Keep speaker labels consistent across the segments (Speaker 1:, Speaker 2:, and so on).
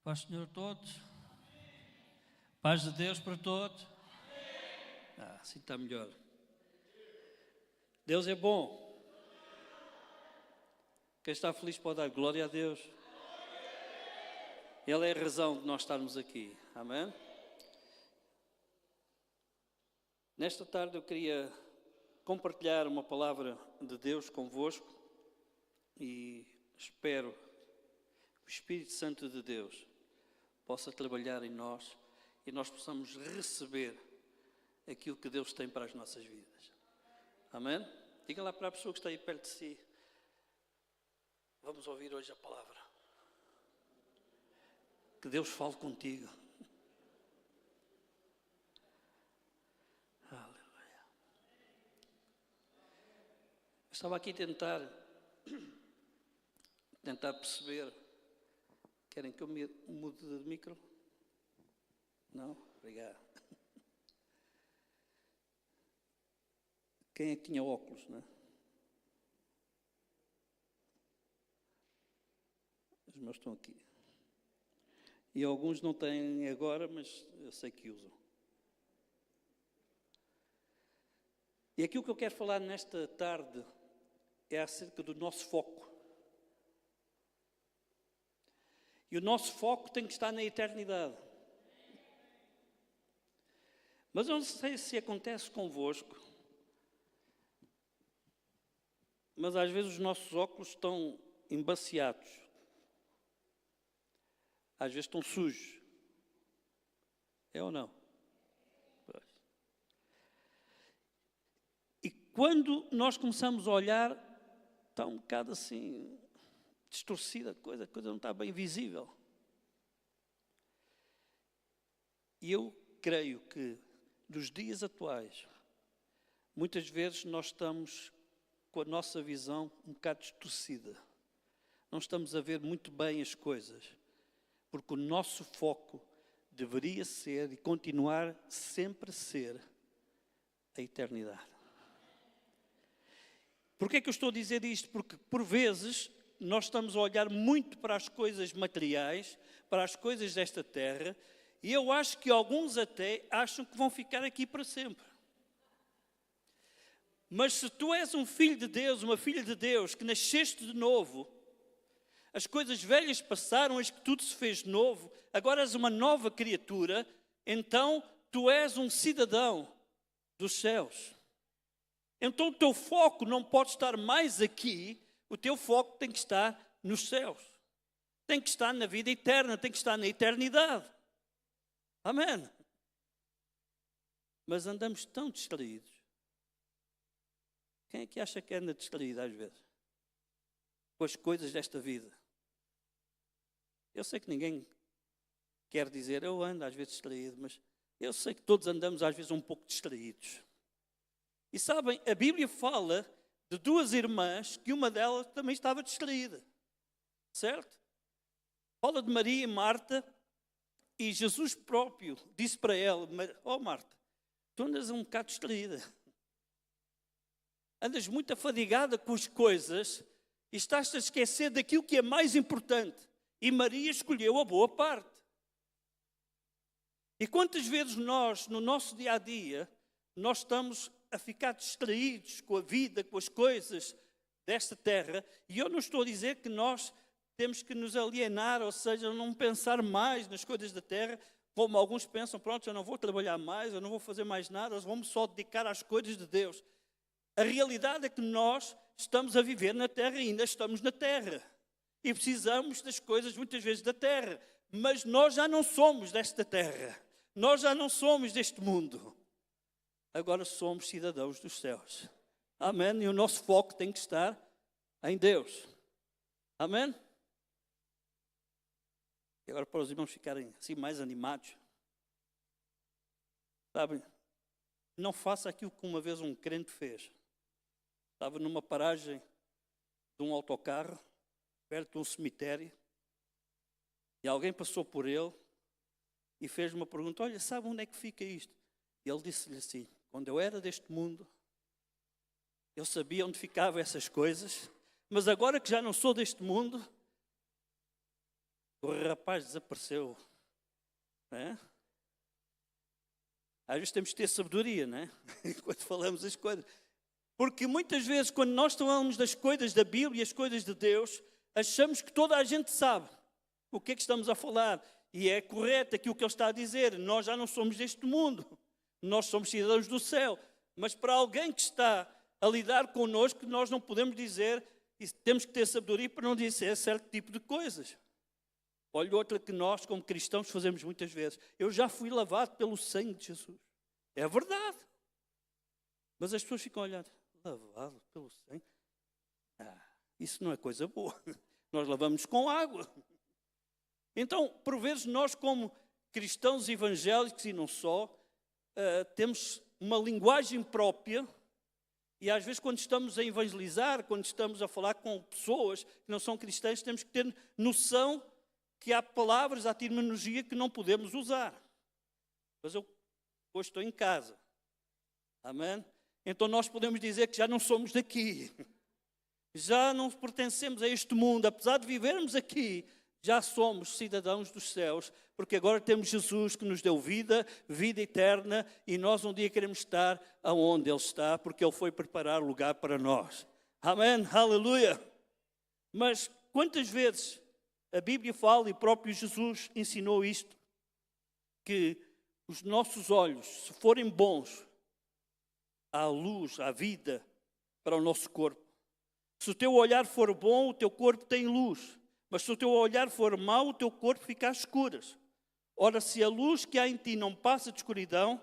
Speaker 1: Paz do Senhor a todos. Paz de Deus para todos. Assim está melhor. Deus é bom. Quem está feliz pode dar glória a Deus. Ele é a razão de nós estarmos aqui. Amém? Nesta tarde eu queria compartilhar uma palavra de Deus convosco e espero que o Espírito Santo de Deus possa trabalhar em nós e nós possamos receber aquilo que Deus tem para as nossas vidas. Amém? Diga lá para a pessoa que está aí perto de si. Vamos ouvir hoje a palavra. Que Deus fale contigo. Aleluia. Eu estava aqui a tentar perceber. Querem que eu mude de micro? Não? Obrigado. Quem é que tinha óculos, não é? Os meus estão aqui. E alguns não têm agora, mas eu sei que usam. E aquilo que eu quero falar nesta tarde é acerca do nosso foco. E o nosso foco tem que estar na eternidade. Mas eu não sei se acontece convosco, mas às vezes os nossos óculos estão embaciados. Às vezes estão sujos. É ou não? Pois. E quando nós começamos a olhar, está um bocado assim, distorcida a coisa não está bem visível. E eu creio que nos dias atuais, muitas vezes nós estamos com a nossa visão um bocado distorcida. Não estamos a ver muito bem as coisas, porque o nosso foco deveria ser e continuar sempre a ser a eternidade. Porquê é que eu estou a dizer isto? Porque por vezes nós estamos a olhar muito para as coisas materiais, para as coisas desta terra, e eu acho que alguns até acham que vão ficar aqui para sempre. Mas se tu és um filho de Deus, uma filha de Deus, que nasceste de novo, as coisas velhas passaram, eis que tudo se fez novo, agora és uma nova criatura, então tu és um cidadão dos céus. Então o teu foco não pode estar mais aqui, o teu foco tem que estar nos céus. Tem que estar na vida eterna, tem que estar na eternidade. Amém? Mas andamos tão distraídos. Quem é que acha que anda distraído às vezes? Com as coisas desta vida. Eu sei que ninguém quer dizer, eu ando às vezes distraído, mas eu sei que todos andamos às vezes um pouco distraídos. E sabem, a Bíblia fala de duas irmãs que uma delas também estava distraída. Certo? Fala de Maria e Marta e Jesus próprio disse para ela, Marta, tu andas um bocado distraída. Andas muito afadigada com as coisas e estás-te a esquecer daquilo que é mais importante. E Maria escolheu a boa parte. E quantas vezes nós, no nosso dia-a-dia, nós estamos a ficar distraídos com a vida, com as coisas desta terra. E eu não estou a dizer que nós temos que nos alienar, ou seja, não pensar mais nas coisas da terra, como alguns pensam, pronto, eu não vou trabalhar mais, eu não vou fazer mais nada, eu vou-me só dedicar às coisas de Deus. A realidade é que nós estamos a viver na terra e ainda estamos na terra. E precisamos das coisas muitas vezes da terra. Mas nós já não somos desta terra. Nós já não somos deste mundo. Agora somos cidadãos dos céus. Amém? E o nosso foco tem que estar em Deus. Amém? E agora para os irmãos ficarem assim mais animados. Sabem? Não faça aquilo que uma vez um crente fez. Estava numa paragem de um autocarro, perto de um cemitério, e alguém passou por ele e fez uma pergunta, olha, sabe onde é que fica isto? E ele disse-lhe assim, quando eu era deste mundo, eu sabia onde ficavam essas coisas, mas agora que já não sou deste mundo, O rapaz desapareceu. Não é? Às vezes temos que ter sabedoria, não é? Quando falamos as coisas. Porque muitas vezes, quando nós falamos das coisas da Bíblia e as coisas de Deus, achamos que toda a gente sabe o que é que estamos a falar. E é correto aquilo que ele está a dizer. Nós já não somos deste mundo. Nós somos cidadãos do céu. Mas para alguém que está a lidar connosco, nós não podemos dizer, e temos que ter sabedoria para não dizer certo tipo de coisas. Olha outra que nós, como cristãos, fazemos muitas vezes. Eu já fui lavado pelo sangue de Jesus. É verdade. Mas as pessoas ficam olhando. Lavado pelo sangue? Isso não é coisa boa. Nós lavamos com água. Então, por vezes, nós como cristãos evangélicos e não só, temos uma linguagem própria e às vezes quando estamos a evangelizar, quando estamos a falar com pessoas que não são cristãs, temos que ter noção que há palavras, há terminologia que não podemos usar. Mas eu hoje estou em casa. Amém? Então nós podemos dizer que já não somos daqui. Já não pertencemos a este mundo. Apesar de vivermos aqui, já somos cidadãos dos céus, porque agora temos Jesus que nos deu vida, vida eterna, e nós um dia queremos estar aonde Ele está, porque Ele foi preparar lugar para nós. Amém? Aleluia! Mas quantas vezes a Bíblia fala, e próprio Jesus ensinou isto, que os nossos olhos, se forem bons, há luz, há vida para o nosso corpo. Se o teu olhar for bom, o teu corpo tem luz. Mas se o teu olhar for mau, o teu corpo fica às escuras. Ora, se a luz que há em ti não passa de escuridão,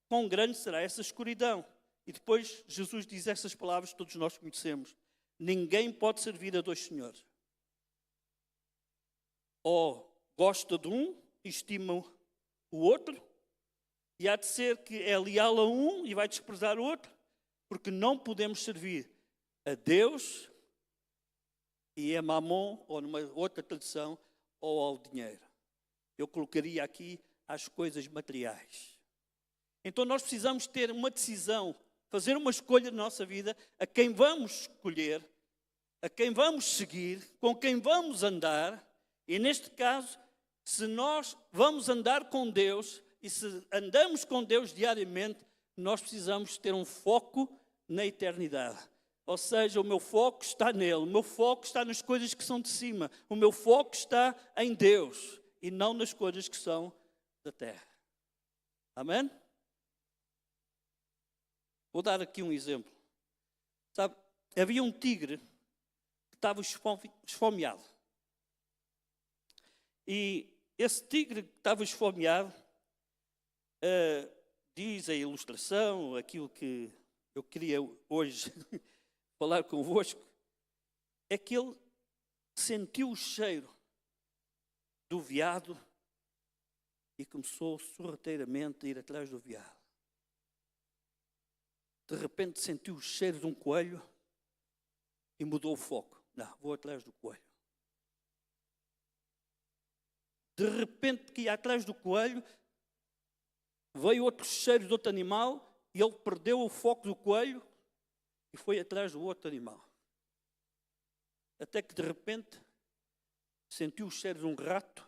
Speaker 1: quão grande será essa escuridão? E depois Jesus diz estas palavras que todos nós conhecemos. Ninguém pode servir a dois senhores. Ou gosta de um e estima o outro, e há de ser que é leal a um e vai desprezar o outro, porque não podemos servir a Deus e a Mamon, ou numa outra tradução, ou ao dinheiro. Eu colocaria aqui as coisas materiais. Então nós precisamos ter uma decisão, fazer uma escolha na nossa vida, a quem vamos escolher, a quem vamos seguir, com quem vamos andar, e neste caso, se nós vamos andar com Deus, e se andamos com Deus diariamente, nós precisamos ter um foco na eternidade. Ou seja, o meu foco está nele, o meu foco está nas coisas que são de cima, o meu foco está em Deus e não nas coisas que são da terra. Amém? Vou dar aqui um exemplo. Sabe, havia um tigre que estava esfomeado. E esse tigre que estava esfomeado, diz a ilustração, aquilo que eu queria hoje falar convosco, é que ele sentiu o cheiro do veado e começou sorrateiramente a ir atrás do veado. De repente sentiu o cheiro de um coelho e mudou o foco. Não, vou atrás do coelho. De repente que ia atrás do coelho, veio outro cheiro de outro animal e ele perdeu o foco do coelho e foi atrás do outro animal. Até que de repente sentiu o cheiro de um rato.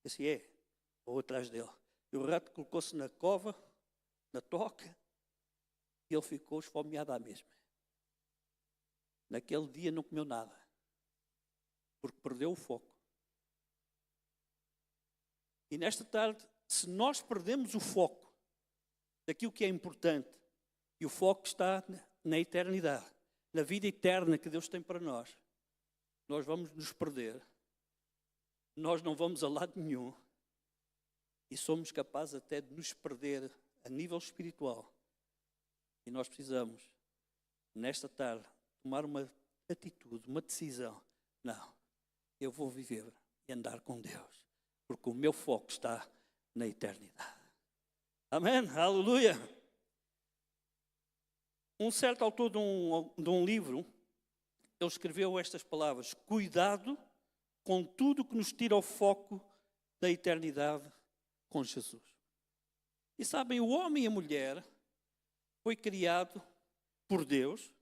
Speaker 1: Disse, vou atrás dele. E o rato colocou-se na cova, na toca, e ele ficou esfomeado à mesma. Naquele dia não comeu nada, porque perdeu o foco. E nesta tarde, se nós perdemos o foco daquilo que é importante, e o foco está na eternidade, na vida eterna que Deus tem para nós, nós vamos nos perder, nós não vamos a lado nenhum, e somos capazes até de nos perder a nível espiritual. E nós precisamos, nesta tarde, tomar uma atitude, uma decisão. Não, eu vou viver e andar com Deus, porque o meu foco está na eternidade. Amém? Aleluia! Um certo autor de um livro, ele escreveu estas palavras: cuidado com tudo que nos tira o foco da eternidade com Jesus. E sabem, o homem e a mulher foi criado por Deus.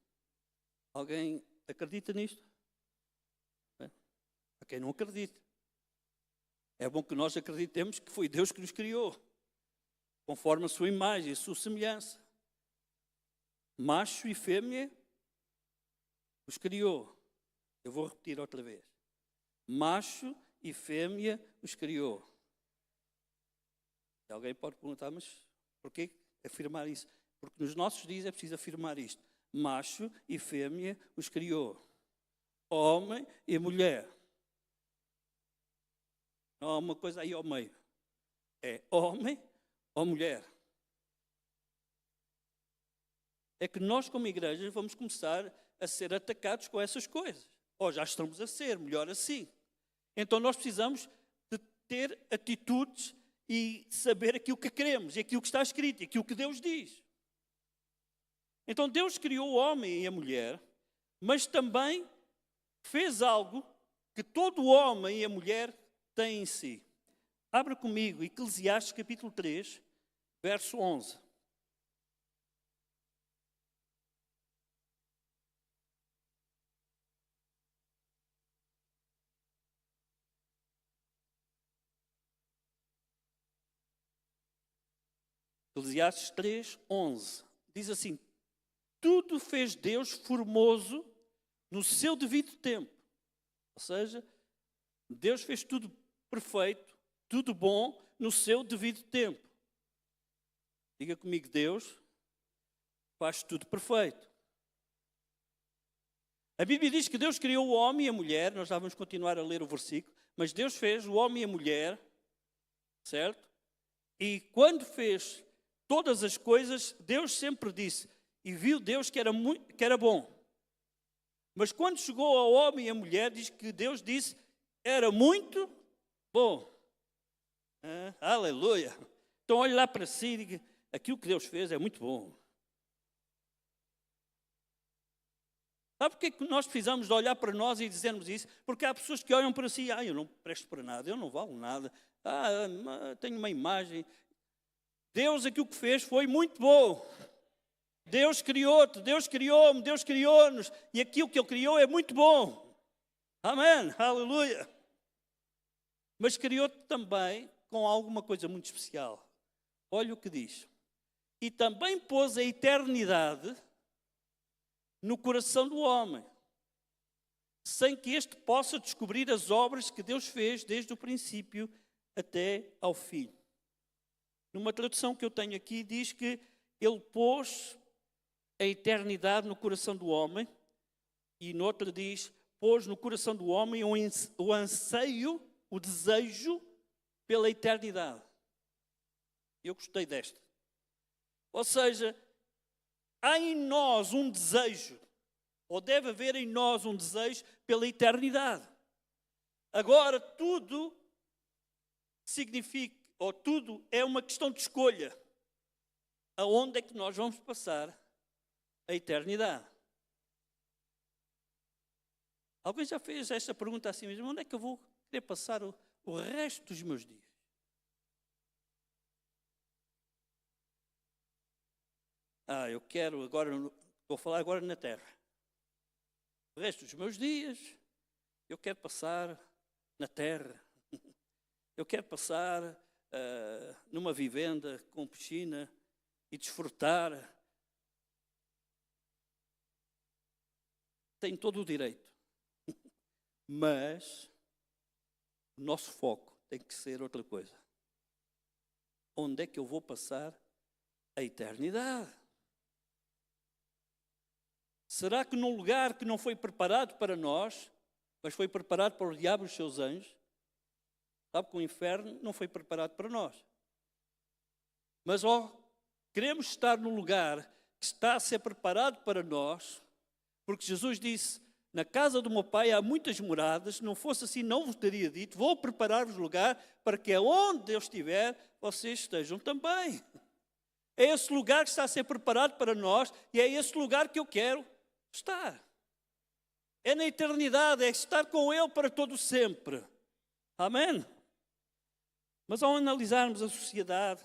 Speaker 1: Alguém acredita nisto? Há quem não acredite. É bom que nós acreditemos que foi Deus que nos criou, conforme a sua imagem, a sua semelhança. Macho e fêmea os criou. Eu vou repetir outra vez. Macho e fêmea os criou. E alguém pode perguntar, mas porquê afirmar isso? Porque nos nossos dias é preciso afirmar isto. Macho e fêmea os criou. Homem e mulher. Não há uma coisa aí ao meio. É homem ou mulher. É que nós, como igrejas, vamos começar a ser atacados com essas coisas. Ou já estamos a ser, melhor assim. Então nós precisamos de ter atitudes e saber aquilo que queremos, e aquilo que está escrito, e aquilo que Deus diz. Então Deus criou o homem e a mulher, mas também fez algo que todo homem e a mulher têm em si. Abra comigo Eclesiastes capítulo 3, verso 11. Eclesiastes 3, 11. Diz assim: tudo fez Deus formoso no seu devido tempo. Ou seja, Deus fez tudo perfeito, tudo bom no seu devido tempo. Diga comigo, Deus faz tudo perfeito. A Bíblia diz que Deus criou o homem e a mulher, nós já vamos continuar a ler o versículo, mas Deus fez o homem e a mulher, certo? E quando fez todas as coisas, Deus sempre disse, e viu Deus que era bom. Mas quando chegou ao homem e à mulher, diz que Deus disse, era muito bom. Aleluia. Então olhe lá para si e diga, aquilo que Deus fez é muito bom. Sabe porquê que nós precisamos de olhar para nós e dizermos isso? Porque há pessoas que olham para si, eu não presto para nada, eu não valho nada, tenho uma imagem. Deus aquilo que fez foi muito bom. Deus criou-te, Deus criou-me, Deus criou-nos, e aquilo que Ele criou é muito bom. Amém, aleluia. Mas criou-te também com alguma coisa muito especial. Olha o que diz. E também pôs a eternidade no coração do homem, sem que este possa descobrir as obras que Deus fez desde o princípio até ao fim. Numa tradução que eu tenho aqui, diz que Ele pôs a eternidade no coração do homem, e noutra diz, pôs no coração do homem o anseio, o desejo pela eternidade. Eu gostei desta. Ou seja, há em nós um desejo, ou deve haver em nós um desejo pela eternidade. Agora, tudo significa, ou tudo é uma questão de escolha. Aonde é que nós vamos passar a eternidade? Alguém já fez esta pergunta assim mesmo? Onde é que eu vou querer passar o resto dos meus dias? Eu quero agora, vou falar agora na terra. O resto dos meus dias, eu quero passar na terra. Eu quero passar numa vivenda com piscina e desfrutar. Tenho todo o direito. Mas o nosso foco tem que ser outra coisa. Onde é que eu vou passar a eternidade? Será que num lugar que não foi preparado para nós, mas foi preparado para o diabo e os seus anjos? Sabe que o inferno não foi preparado para nós. Mas queremos estar num lugar que está a ser preparado para nós, porque Jesus disse, na casa do meu pai há muitas moradas, se não fosse assim não vos teria dito, vou preparar-vos lugar para que aonde eu estiver, vocês estejam também. É esse lugar que está a ser preparado para nós e é esse lugar que eu quero estar. É na eternidade, é estar com Ele para todo sempre. Amém? Mas ao analisarmos a sociedade,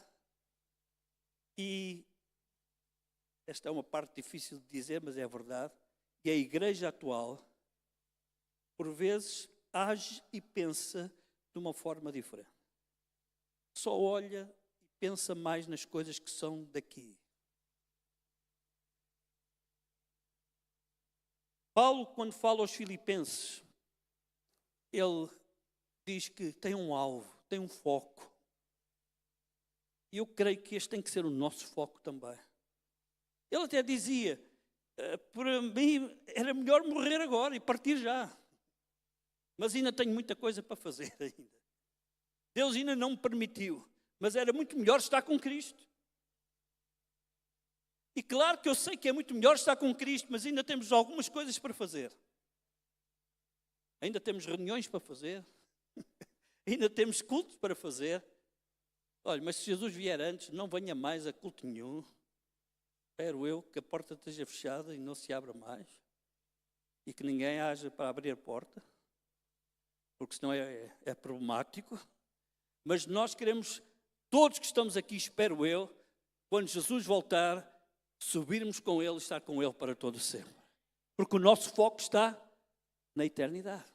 Speaker 1: e esta é uma parte difícil de dizer, mas é verdade, e a igreja atual, por vezes, age e pensa de uma forma diferente. Só olha e pensa mais nas coisas que são daqui. Paulo, quando fala aos Filipenses, ele diz que tem um alvo, tem um foco. E eu creio que este tem que ser o nosso foco também. Ele até dizia, para mim era melhor morrer agora e partir já. Mas ainda tenho muita coisa para fazer ainda. Deus ainda não me permitiu, mas era muito melhor estar com Cristo. E claro que eu sei que é muito melhor estar com Cristo, mas ainda temos algumas coisas para fazer. Ainda temos reuniões para fazer. Ainda temos cultos para fazer. Olha, mas se Jesus vier antes, não venha mais a culto nenhum. Espero eu que a porta esteja fechada e não se abra mais. E que ninguém haja para abrir a porta. Porque senão é problemático. Mas nós queremos, todos que estamos aqui, espero eu, quando Jesus voltar, subirmos com Ele e estar com Ele para todo sempre. Porque o nosso foco está na eternidade.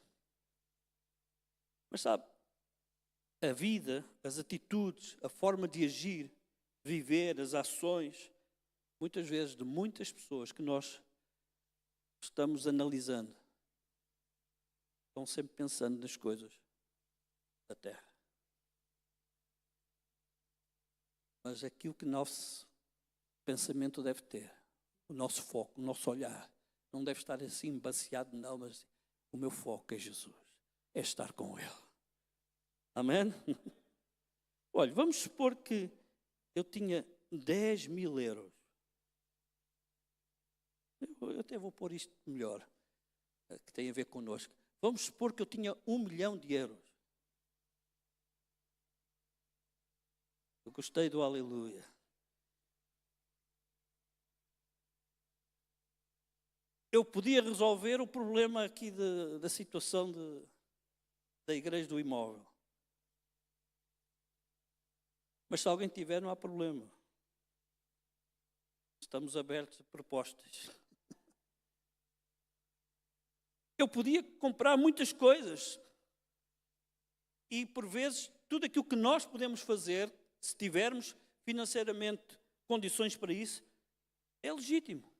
Speaker 1: Mas sabe, a vida, as atitudes, a forma de agir, viver, as ações, muitas vezes de muitas pessoas que nós estamos analisando, estão sempre pensando nas coisas da terra. Mas aquilo que nosso pensamento deve ter, o nosso foco, o nosso olhar, não deve estar assim baseado, não, mas o meu foco é Jesus, é estar com Ele. Amém? Olha, vamos supor que eu tinha 10.000 euros. Eu até vou pôr isto melhor, que tem a ver connosco. Vamos supor que eu tinha 1 milhão de euros. Eu gostei do aleluia. Eu podia resolver o problema aqui da situação da igreja do imóvel. Mas se alguém tiver, não há problema. Estamos abertos a propostas. Eu podia comprar muitas coisas. E, por vezes, tudo aquilo que nós podemos fazer, se tivermos financeiramente condições para isso, é legítimo.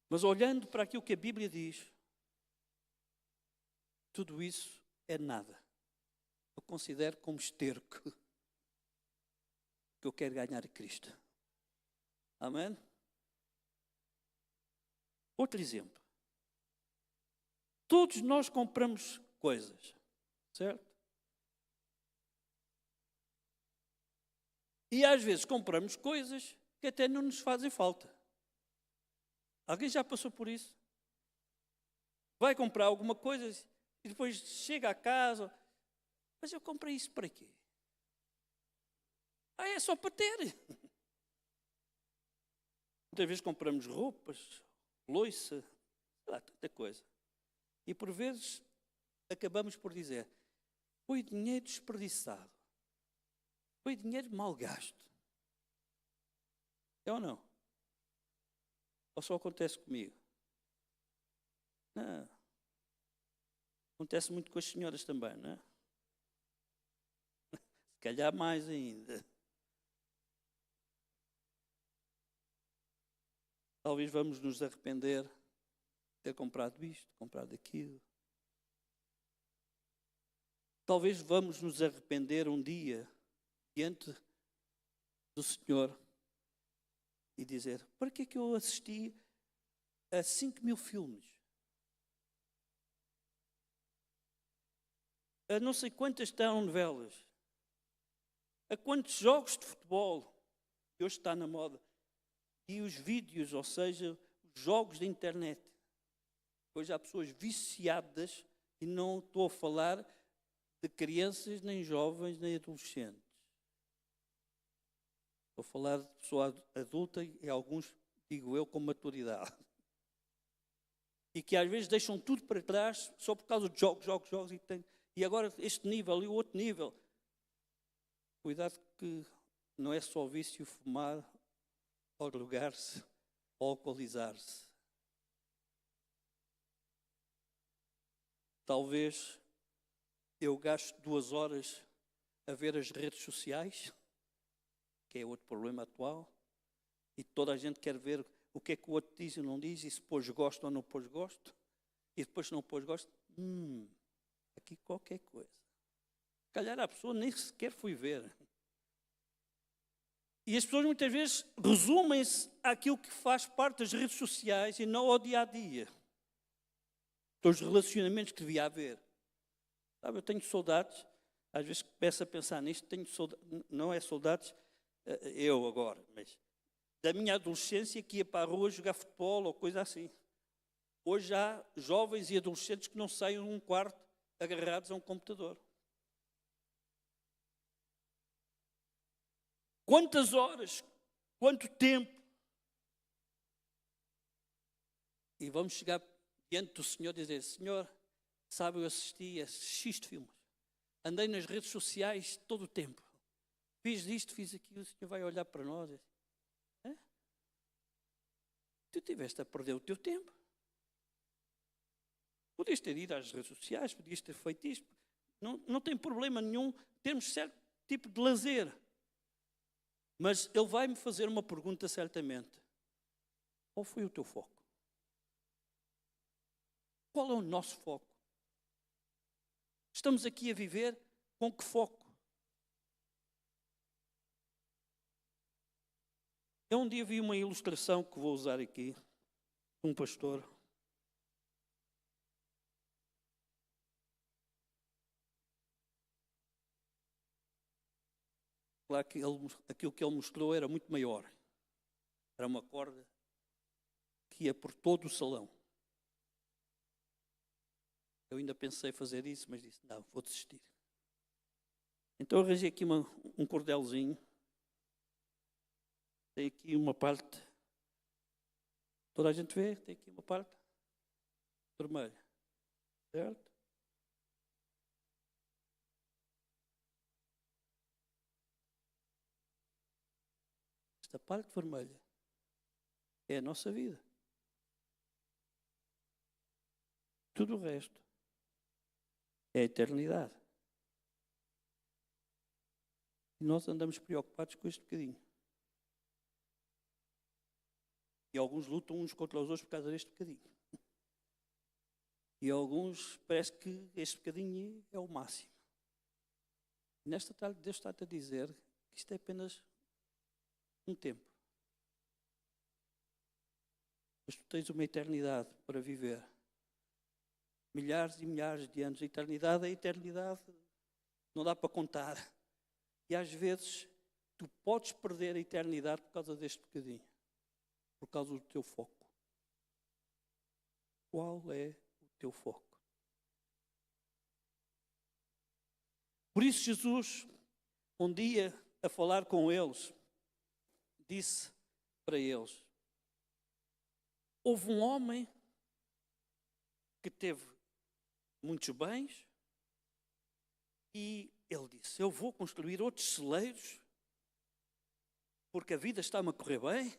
Speaker 1: Mas olhando para aquilo que a Bíblia diz, tudo isso é nada. Eu considero como esterco que eu quero ganhar a Cristo. Amém? Outro exemplo. Todos nós compramos coisas, certo? E às vezes compramos coisas que até não nos fazem falta. Alguém já passou por isso? Vai comprar alguma coisa e depois chega a casa, mas eu comprei isso para quê? É só para ter. Muitas vezes compramos roupas, louça, sei lá, tanta coisa. E por vezes acabamos por dizer, foi dinheiro desperdiçado. Foi dinheiro mal gasto. É ou não? Ou só acontece comigo? Não. Acontece muito com as senhoras também, não é? Se calhar mais ainda. Talvez vamos nos arrepender de ter comprado isto, comprado aquilo. Talvez vamos nos arrepender um dia diante do Senhor e dizer, para que é que eu assisti a 5.000 filmes? A não sei quantas telenovelas? A quantos jogos de futebol que hoje está na moda? E os vídeos, ou seja, os jogos da internet. Hoje há pessoas viciadas e não estou a falar de crianças, nem jovens, nem adolescentes. Estou a falar de pessoa adulta e alguns, digo eu, com maturidade. E que às vezes deixam tudo para trás só por causa de jogos. E agora este nível e o outro nível. Cuidado que não é só vício fumar, ou drogar-se, ou alcoolizar-se. Talvez eu gaste 2 horas a ver as redes sociais, que é outro problema atual, e toda a gente quer ver o que é que o outro diz e não diz, e se pôs gosto ou não pôs gosto, e depois se não pôs gosto, aqui qualquer coisa. Se calhar a pessoa nem sequer foi ver. E as pessoas muitas vezes resumem-se àquilo que faz parte das redes sociais e não ao dia-a-dia. Dos relacionamentos que devia haver. Sabe, eu tenho saudades, às vezes começo a pensar nisto, tenho saudades, não é saudades, eu agora, mas da minha adolescência que ia para a rua jogar futebol ou coisa assim. Hoje há jovens e adolescentes que não saem de um quarto agarrados a um computador. Quantas horas, quanto tempo? E vamos chegar diante do Senhor e dizer: Senhor, sabe, eu assisti a X filmes. Andei nas redes sociais todo o tempo. Fiz isto, fiz aquilo. O Senhor vai olhar para nós e diz: tu estiveste a perder o teu tempo. Podias ter ido às redes sociais, podias ter feito isto. Não tem problema nenhum termos certo tipo de lazer. Mas Ele vai-me fazer uma pergunta certamente. Qual foi o teu foco? Qual é o nosso foco? Estamos aqui a viver com que foco? Eu um dia vi uma ilustração que vou usar aqui, um pastor. Claro que aquilo que ele mostrou era muito maior. Era uma corda que ia por todo o salão. Eu ainda pensei fazer isso, mas disse: não, vou desistir. Então eu arranjei aqui um cordelzinho. Tem aqui uma parte. Toda a gente vê? Tem aqui uma parte vermelha. Certo? Esta parte vermelha é a nossa vida. Tudo o resto é a eternidade. E nós andamos preocupados com este bocadinho. E alguns lutam uns contra os outros por causa deste bocadinho. E alguns parece que este bocadinho é o máximo. E nesta tarde Deus está-te a dizer que isto é apenas um tempo. Mas tu tens uma eternidade para viver. Milhares e milhares de anos. A eternidade é a eternidade. Não dá para contar. E às vezes tu podes perder a eternidade por causa deste bocadinho. Por causa do teu foco. Qual é o teu foco? Por isso Jesus, um dia, a falar com eles, disse para eles: houve um homem que teve muitos bens e ele disse: eu vou construir outros celeiros porque a vida está-me a correr bem,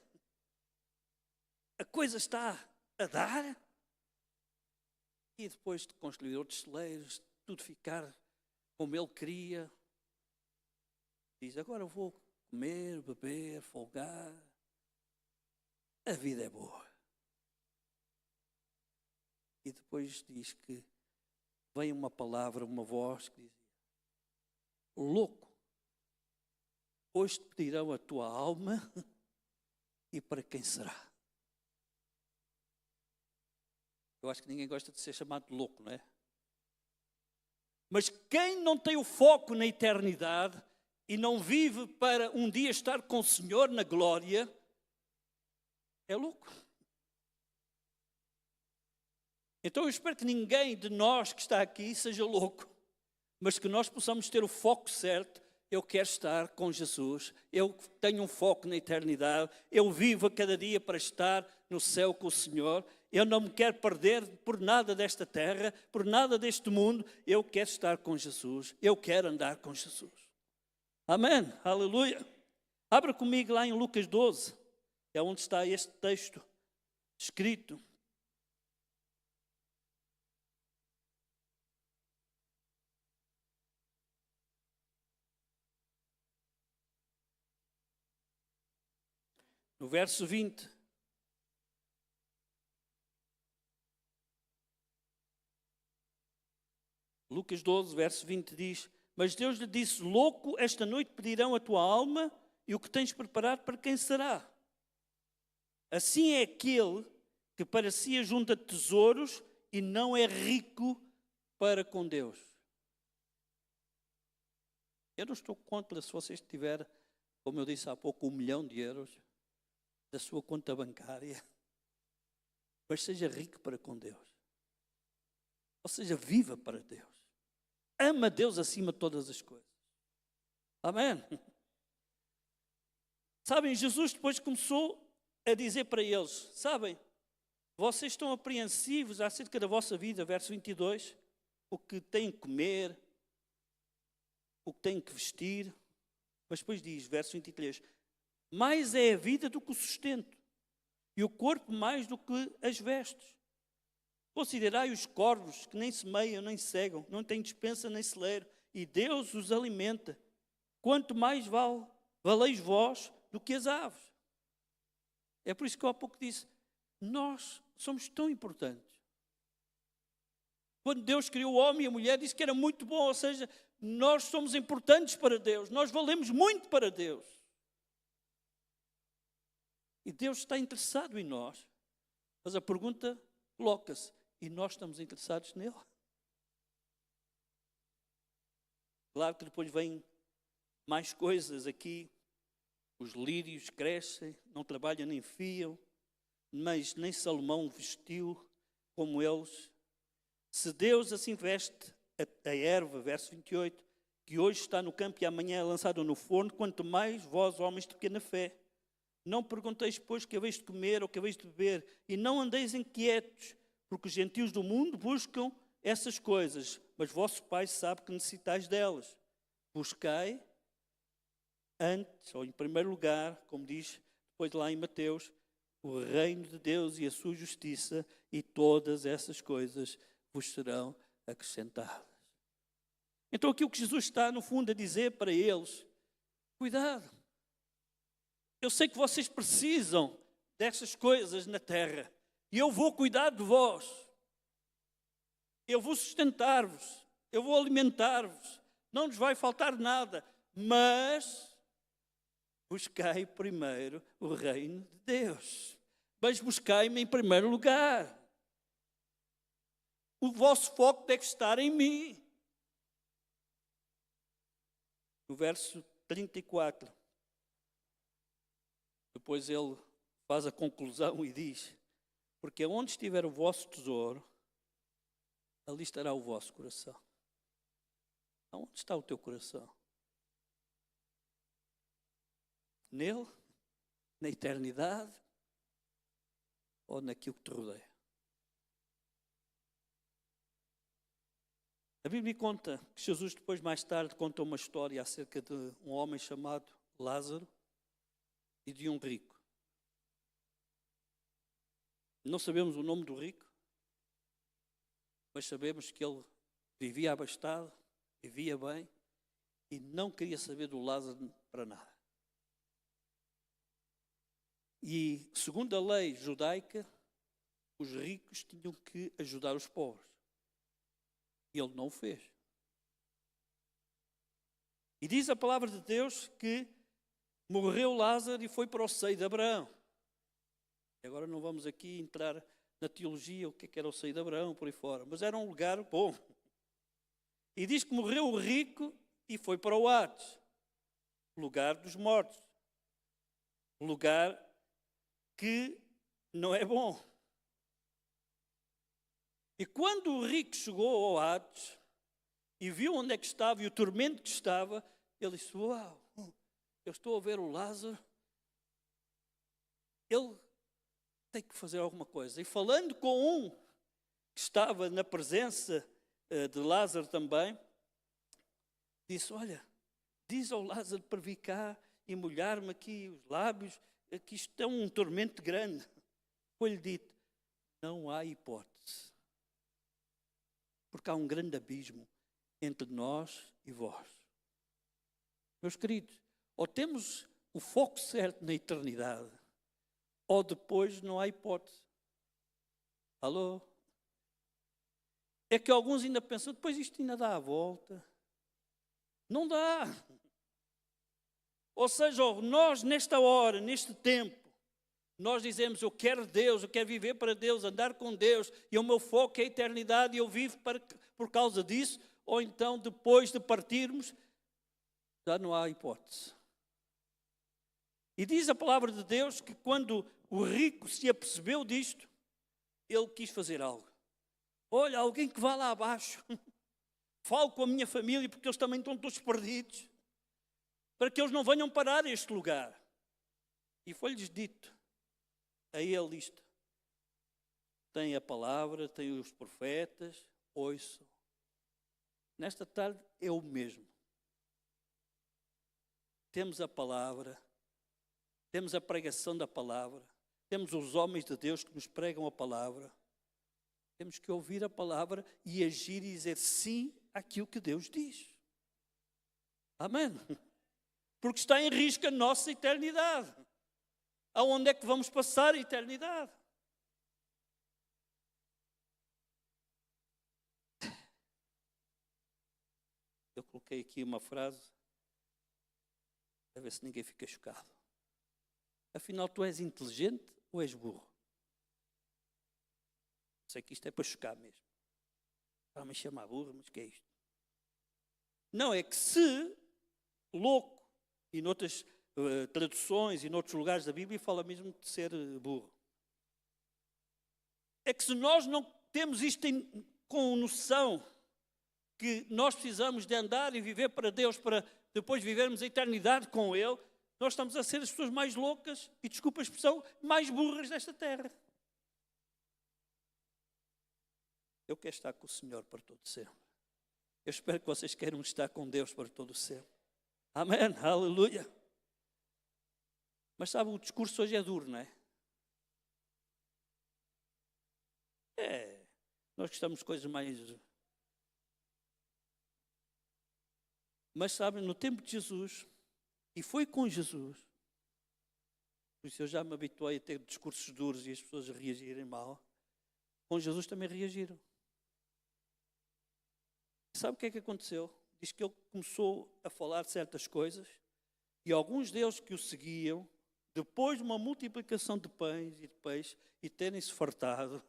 Speaker 1: a coisa está a dar, e depois de construir outros celeiros, tudo ficar como ele queria, diz: agora eu vou comer, beber, folgar, a vida é boa. E depois diz que vem uma palavra, uma voz que diz: louco, hoje te pedirão a tua alma, e para quem será? Eu acho que ninguém gosta de ser chamado de louco, não é? Mas quem não tem o foco na eternidade e não vive para um dia estar com o Senhor na glória, é louco. Então eu espero que ninguém de nós que está aqui seja louco, mas que nós possamos ter o foco certo. Eu quero estar com Jesus, eu tenho um foco na eternidade, eu vivo a cada dia para estar no céu com o Senhor, eu não me quero perder por nada desta terra, por nada deste mundo, eu quero estar com Jesus, eu quero andar com Jesus. Amém, aleluia. Abra comigo lá em Lucas 12, é onde está este texto escrito. No verso 20. Lucas 12, verso 20 diz: Mas Deus lhe disse: Louco, esta noite pedirão a tua alma, e o que tens preparado para quem será? Assim é aquele que para si ajunta tesouros e não é rico para com Deus. Eu não estou contra se vocês tiverem, como eu disse há pouco, 1 milhão de euros da sua conta bancária, mas seja rico para com Deus. Ou seja, viva para Deus. Ama Deus acima de todas as coisas. Amém? Sabem, Jesus depois começou a dizer para eles, sabem, vocês estão apreensivos acerca da vossa vida, verso 22, o que têm que comer, o que têm que vestir, mas depois diz, verso 23, mais é a vida do que o sustento, e o corpo mais do que as vestes. Considerai os corvos que nem semeiam, nem cegam, não têm despensa nem celeiro, e Deus os alimenta. Quanto mais valeis vós do que as aves. É por isso que eu há pouco disse, nós somos tão importantes. Quando Deus criou o homem e a mulher, disse que era muito bom, ou seja, nós somos importantes para Deus, nós valemos muito para Deus. E Deus está interessado em nós. Mas a pergunta coloca-se, e nós estamos interessados nele? Claro que depois vêm mais coisas aqui. Os lírios crescem, não trabalham nem fiam, mas nem Salomão vestiu como eles. Se Deus assim veste a erva, verso 28, que hoje está no campo e amanhã é lançada no forno, quanto mais vós, homens de pequena fé. Não pergunteis, pois, que haveis de comer ou que haveis de beber, e não andeis inquietos, porque os gentios do mundo buscam essas coisas, mas vosso Pai sabe que necessitais delas. Buscai antes, ou em primeiro lugar, como diz depois lá em Mateus, o reino de Deus e a sua justiça, e todas essas coisas vos serão acrescentadas. Então aqui o que Jesus está no fundo a dizer para eles, cuidado, eu sei que vocês precisam dessas coisas na terra, e eu vou cuidar de vós, eu vou sustentar-vos, eu vou alimentar-vos, não nos vai faltar nada, mas buscai primeiro o reino de Deus. Mas buscai-me em primeiro lugar. O vosso foco deve estar em mim. No verso 34. Depois ele faz a conclusão e diz, porque onde estiver o vosso tesouro, ali estará o vosso coração. Onde está o teu coração? Nele? Na eternidade? Ou naquilo que te rodeia? A Bíblia conta que Jesus depois mais tarde conta uma história acerca de um homem chamado Lázaro e de um rico. Não sabemos o nome do rico, mas sabemos que ele vivia abastado, vivia bem e não queria saber do Lázaro para nada. E, segundo a lei judaica, os ricos tinham que ajudar os pobres. E ele não o fez. E diz a palavra de Deus que morreu Lázaro e foi para o seio de Abraão. E agora não vamos aqui entrar na teologia, o que era o seio de Abraão, por aí fora. Mas era um lugar bom. E diz que morreu o rico e foi para o Hades, lugar dos mortos. Lugar que não é bom. E quando o rico chegou ao Hades e viu onde é que estava e o tormento que estava, ele disse, uau, eu estou a ver o Lázaro, ele tem que fazer alguma coisa. E falando com um que estava na presença de Lázaro também, disse, olha, diz ao Lázaro para vir cá e molhar-me aqui os lábios, que isto é um tormento grande. Foi-lhe dito, não há hipótese, porque há um grande abismo entre nós e vós. Meus queridos, ou temos o foco certo na eternidade, ou depois não há hipótese. Alô? É que alguns ainda pensam, depois isto ainda dá a volta. Não dá. Ou seja, nós nesta hora, neste tempo, nós dizemos, eu quero Deus, eu quero viver para Deus, andar com Deus, e o meu foco é a eternidade, e eu vivo por causa disso, ou então depois de partirmos, já não há hipótese. E diz a palavra de Deus que quando o rico se apercebeu disto, ele quis fazer algo. Olha, alguém que vá lá abaixo, falo com a minha família, porque eles também estão todos perdidos, para que eles não venham parar a este lugar. E foi-lhes dito a ele isto. Tem a palavra, tem os profetas, ouçam. Nesta tarde é o mesmo. Temos a palavra, temos a pregação da palavra, temos os homens de Deus que nos pregam a palavra. Temos que ouvir a palavra e agir e dizer sim àquilo que Deus diz. Amém? Porque está em risco a nossa eternidade. Aonde é que vamos passar a eternidade? Eu coloquei aqui uma frase, para ver se ninguém fica chocado. Afinal, tu és inteligente ou és burro? Sei que isto é para chocar mesmo. Para me chamar burro, mas que é isto? Não, é que se louco, e noutras traduções e noutros lugares da Bíblia fala mesmo de ser burro. É que se nós não temos isto com noção, que nós precisamos de andar e viver para Deus, para depois vivermos a eternidade com Ele, nós estamos a ser as pessoas mais loucas, e desculpa a expressão, mais burras desta terra. Eu quero estar com o Senhor para todo sempre. Eu espero que vocês queiram estar com Deus para todo sempre. Amém, aleluia. Mas sabe, o discurso hoje é duro, não é? Nós gostamos de coisas mais... Mas sabe, no tempo de Jesus, e foi com Jesus, por isso eu já me habituei a ter discursos duros e as pessoas reagirem mal, com Jesus também reagiram. Sabe o que é que aconteceu? Diz que ele começou a falar de certas coisas e alguns deles que o seguiam, depois de uma multiplicação de pães e de peixes e terem-se fartado,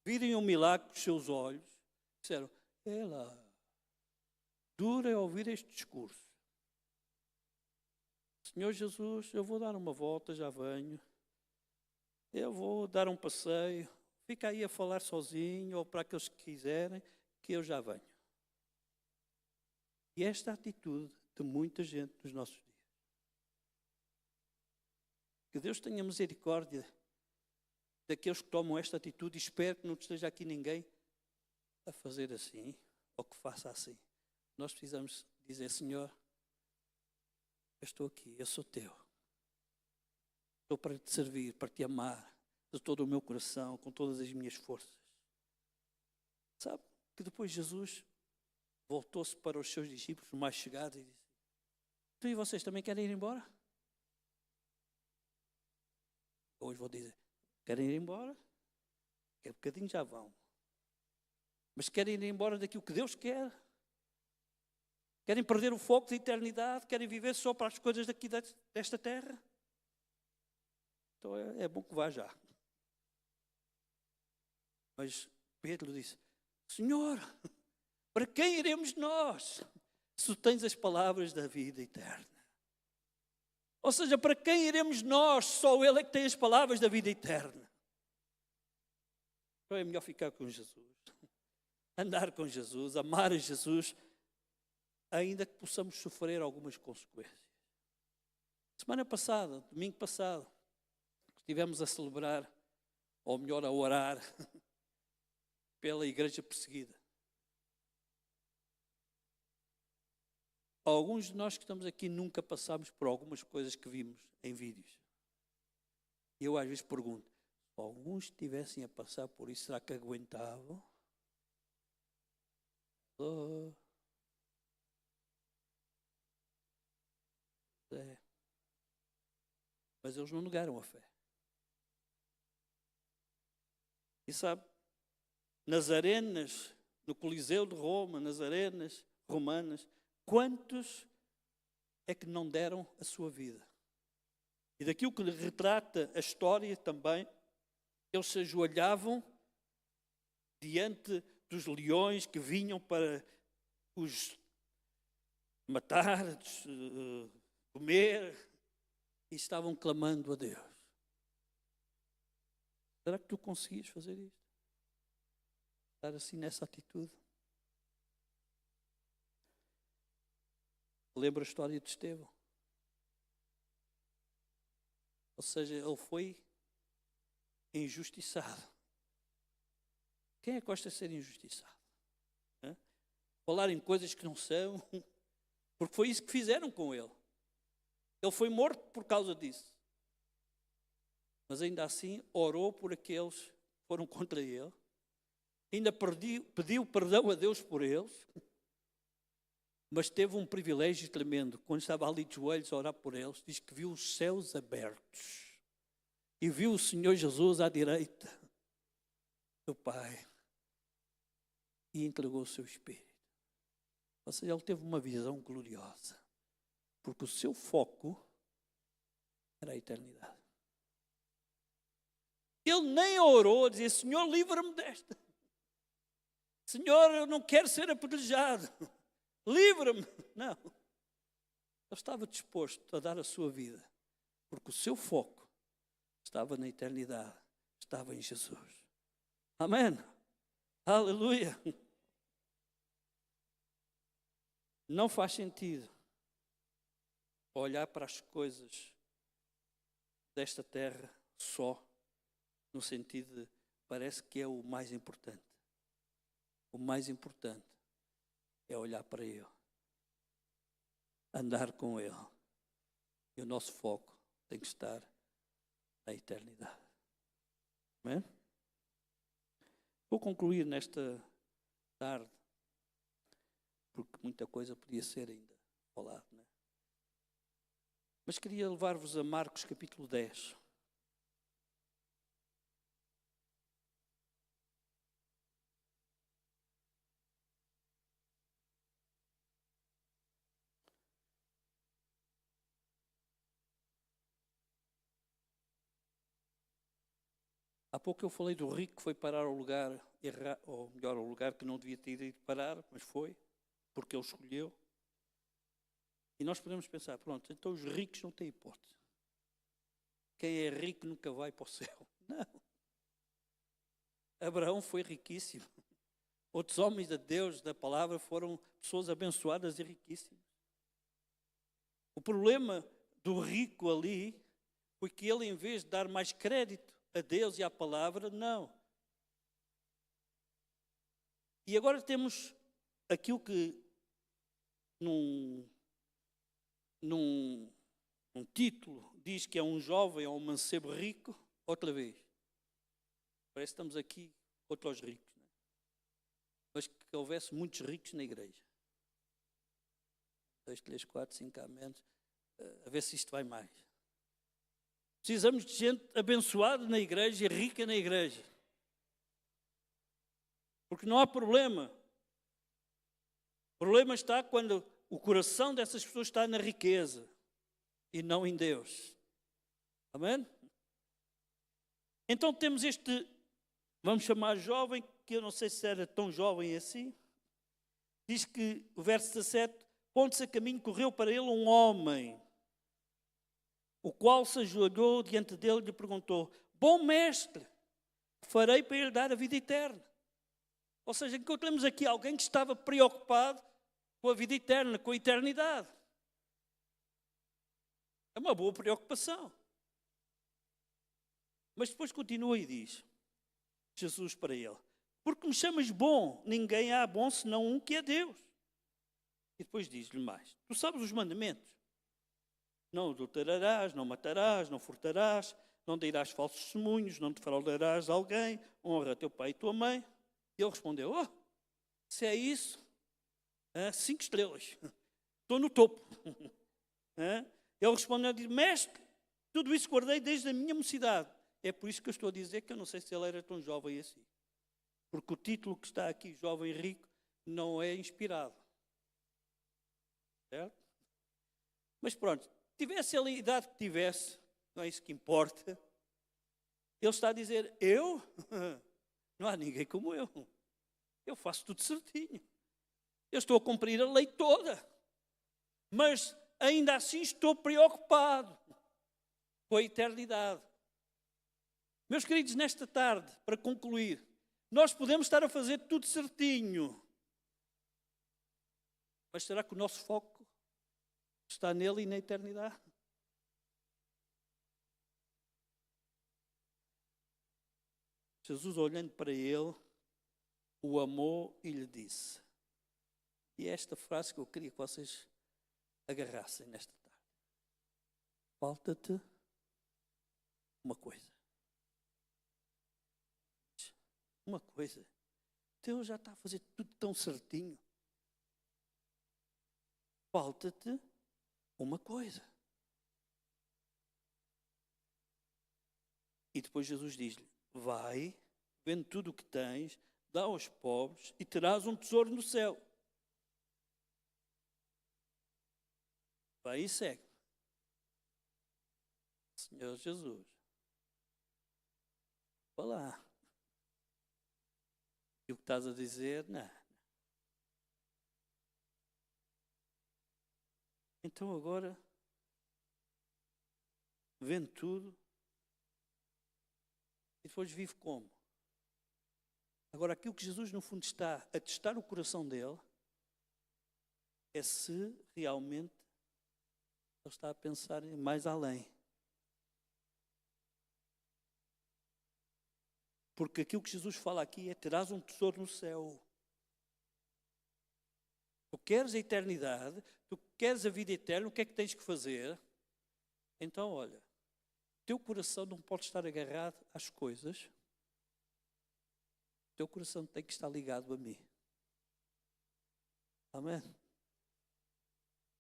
Speaker 1: virem um milagre com os seus olhos, disseram, é lá, duro é ouvir este discurso. Senhor Jesus, eu vou dar uma volta, já venho. Eu vou dar um passeio. Fica aí a falar sozinho ou para aqueles que quiserem, que eu já venho. E esta atitude de muita gente nos nossos dias. Que Deus tenha misericórdia daqueles que tomam esta atitude e espero que não esteja aqui ninguém a fazer assim ou que faça assim. Nós precisamos dizer, Senhor, eu estou aqui, eu sou teu. Estou para te servir, para te amar de todo o meu coração, com todas as minhas forças. Sabe que depois Jesus voltou-se para os seus discípulos mais chegados e disse, tu e vocês também querem ir embora? Hoje vou dizer, querem ir embora? Daqui a bocadinho já vão. Mas querem ir embora daquilo que Deus quer? Querem perder o foco da eternidade? Querem viver só para as coisas daqui desta terra? Então é bom que vá já. Mas Pedro disse, Senhor, para quem iremos nós? Se tu tens as palavras da vida eterna. Ou seja, para quem iremos nós? Só Ele é que tem as palavras da vida eterna. Então é melhor ficar com Jesus. Andar com Jesus, amar a Jesus, ainda que possamos sofrer algumas consequências. Semana passada, domingo passado, estivemos a celebrar, ou melhor, a orar, pela igreja perseguida. Alguns de nós que estamos aqui nunca passámos por algumas coisas que vimos em vídeos. E eu às vezes pergunto, se alguns estivessem a passar por isso, será que aguentavam? Mas eles não negaram a fé. E sabe, nas arenas, no Coliseu de Roma, nas arenas romanas, quantos é que não deram a sua vida? E daquilo que retrata a história também, eles se ajoelhavam diante dos leões que vinham para os matar, comer, e estavam clamando a Deus. Será que tu conseguias fazer isto? Estar assim nessa atitude? Lembra a história de Estevão? Ou seja, ele foi injustiçado. Quem é que gosta de ser injustiçado? Falar em coisas que não são, porque foi isso que fizeram com ele. Ele foi morto por causa disso. Mas ainda assim orou por aqueles que foram contra ele. Ainda pediu perdão a Deus por eles. Mas teve um privilégio tremendo. Quando estava ali de joelhos a orar por eles, diz que viu os céus abertos. E viu o Senhor Jesus à direita do Pai. E entregou o seu espírito. Ou seja, ele teve uma visão gloriosa. Porque o seu foco era a eternidade. Ele nem orou a dizer, Senhor, livra-me desta. Senhor, eu não quero ser apedrejado. Livra-me. Não. Ele estava disposto a dar a sua vida. Porque o seu foco estava na eternidade. Estava em Jesus. Amém. Aleluia. Não faz sentido olhar para as coisas desta terra só no sentido de parece que é o mais importante. O mais importante é olhar para Ele, andar com Ele. E o nosso foco tem que estar na eternidade. Amém? Vou concluir nesta tarde, porque muita coisa podia ser ainda falada, não é? Mas queria levar-vos a Marcos capítulo 10. Há pouco eu falei do rico que foi parar ao lugar errado, ou melhor, ao lugar que não devia ter ido parar, mas foi, porque ele escolheu. E nós podemos pensar, pronto, então os ricos não têm hipótese. Quem é rico nunca vai para o céu. Não. Abraão foi riquíssimo. Outros homens de Deus, da palavra, foram pessoas abençoadas e riquíssimas. O problema do rico ali foi que ele, em vez de dar mais crédito a Deus e à palavra, não. E agora temos aquilo que num título diz que é um jovem ou um mancebo rico, outra vez. Parece que estamos aqui contra os ricos. Não é? Mas que houvesse muitos ricos na igreja. 2, 3, 4, 5, há menos. A ver se isto vai mais. Precisamos de gente abençoada na igreja e rica na igreja. Porque não há problema. O problema está quando o coração dessas pessoas está na riqueza e não em Deus. Amém? Então temos este, vamos chamar jovem, que eu não sei se era tão jovem assim. Diz que o verso 17, pondo-se a caminho, correu para ele um homem, o qual se ajoelhou diante dele e lhe perguntou, bom mestre, farei para ele dar a vida eterna. Ou seja, encontramos aqui alguém que estava preocupado com a vida eterna, com a eternidade. É uma boa preocupação. Mas depois continua e diz, Jesus para ele, porque me chamas bom, ninguém há bom senão um que é Deus. E depois diz-lhe mais, tu sabes os mandamentos. Não adulterarás, não matarás, não furtarás, não dirás falsos testemunhos, não defraudarás alguém, honra teu pai e tua mãe. E ele respondeu, se é isso, 5 estrelas, estou no topo. Ele respondeu, mestre, tudo isso guardei desde a minha mocidade. É por isso que eu estou a dizer que eu não sei se ele era tão jovem assim. Porque o título que está aqui, Jovem Rico, não é inspirado. Certo? Mas pronto, tivesse ele a idade que tivesse, não é isso que importa. Ele está a dizer, eu? Não há ninguém como eu. Eu faço tudo certinho. Eu estou a cumprir a lei toda. Mas ainda assim estou preocupado com a eternidade. Meus queridos, nesta tarde, para concluir, nós podemos estar a fazer tudo certinho. Mas será que o nosso foco está nele e na eternidade? Jesus, olhando para ele, o amou e lhe disse. E é esta frase que eu queria que vocês agarrassem nesta tarde. Falta-te uma coisa. Uma coisa. Deus já está a fazer tudo tão certinho. Falta-te uma coisa. E depois Jesus diz-lhe, vai, vende tudo o que tens, dá aos pobres e terás um tesouro no céu. Vai e segue. Senhor Jesus. Vá lá. E o que estás a dizer? Não. Então agora, vende tudo e depois vive como? Agora, aquilo que Jesus no fundo está a testar o coração dele é se realmente ele está a pensar mais além. Porque aquilo que Jesus fala aqui é terás um tesouro no céu. Tu queres a eternidade, tu queres a vida eterna, o que é que tens que fazer? Então, olha, o teu coração não pode estar agarrado às coisas. O teu coração tem que estar ligado a mim. Amém?